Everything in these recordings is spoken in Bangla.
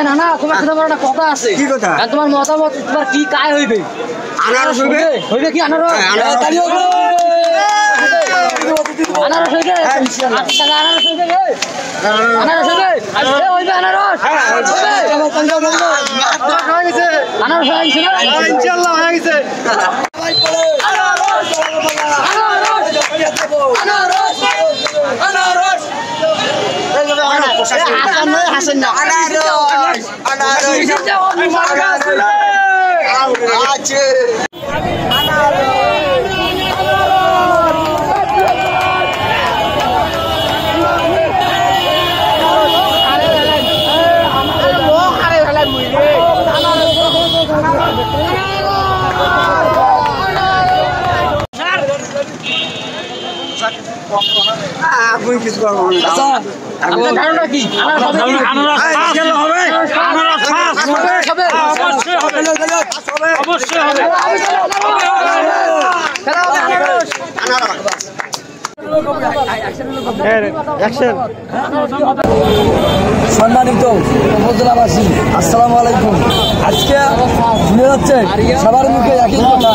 নানা তোমার সাথে আমার একটা কথা আছে। কি কথা? তোমার মতামত তোমার কি কায় হইবে? আনারস হইবে? হইবে কি আনারস? তালি হবে। আনারস হইবে? আচ্ছা আনারস হইবে। আনারস হইবে? আরে হইবে আনারস। আনারস হয়ে গেছে। আনারস হয়ে গেছে না? ইনশাআল্লাহ হয়ে গেছে। ভাই পড়ে। আনারস। আনারস। আনারস। আনারস। হাসেন না আপনি কিছু করবেন না। আপনার ধারণা কি? আনারস হবে? আনারস হবে? অবশ্যই হবে। অবশ্যই হবে। সম্মানিত উপজেলাবাসী, আসসালামু আলাইকুম। আজকে শুনে যাচ্ছে সবার মুখে একই কথা,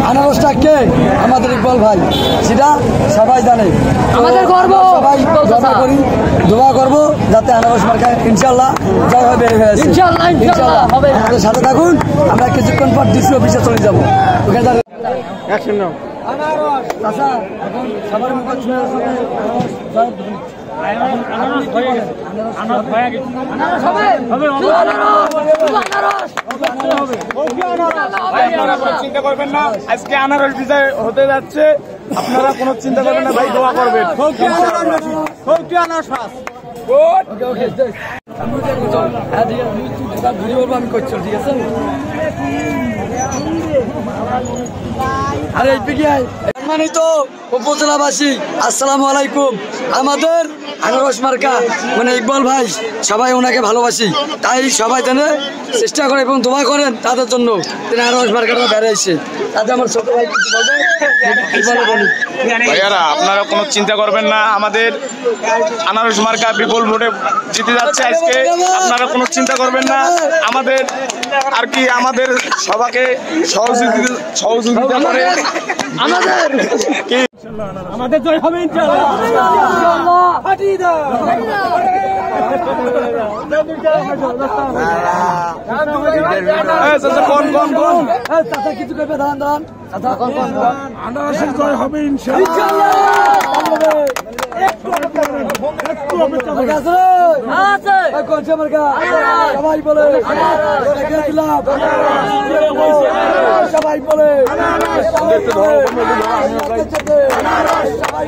আনারসটা কে? আমাদের ইকবাল ভাই, সেটা সবাই জানে। আমাদের গর্ব, সবাই দোয়া করি, দোয়া করবো যাতে আনারস মার্কায় ইনশাল্লাহ জয় হবে। ইনশাল্লাহ আমাদের সাথে থাকুন। আমরা কিছুক্ষণ পর ডিসি অফিসে চলে যাবো। আচ্ছা, এখন সবার মুখে শুনে চিন্তা করবেন না, আজকে আনারস বিজয় হতে যাচ্ছে। আপনারা কোনো চিন্তা করবেন না ভাই, দোয়া করবেন। আমি করছি, ঠিক আছে? আরে সম্মানিত উপজেলাবাসী, আসসালামু আলাইকুম। আমাদের আনারস মার্কা মানে ইকবাল ভাই, সবাই ওনাকে ভালোবাসি, তাই সবাই জানে চেষ্টা করে এবং দোয়া করেন তাদের জন্য। তিনি আনারস মার্কাটা বেড়াইছে, তাতে আমার ছোট ভাই ভাইয়ারা আপনারা কোনো চিন্তা করবেন না, আমাদের আনারস মার্কা বিপুল ভোটে জিতে যাচ্ছে আজকে। আপনারা কোনো চিন্তা করবেন না, আমাদের আর কি আমাদের সবাইকে সহযোগিতা করে আমাদের জয় হবে ইনশাআল্লাহ। কিছু করবে, দাঁড়ান দাঁড়ান, আনারসের জয় হবে ইনশাআল্লাহ। সবাই বলে সবাই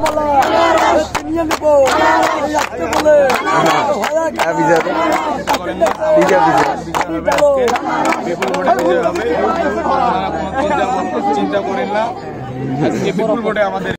বলে নিয়ে নেব বলে চিন্তা করেন না, আজকে বিপুল ভোটে আমাদের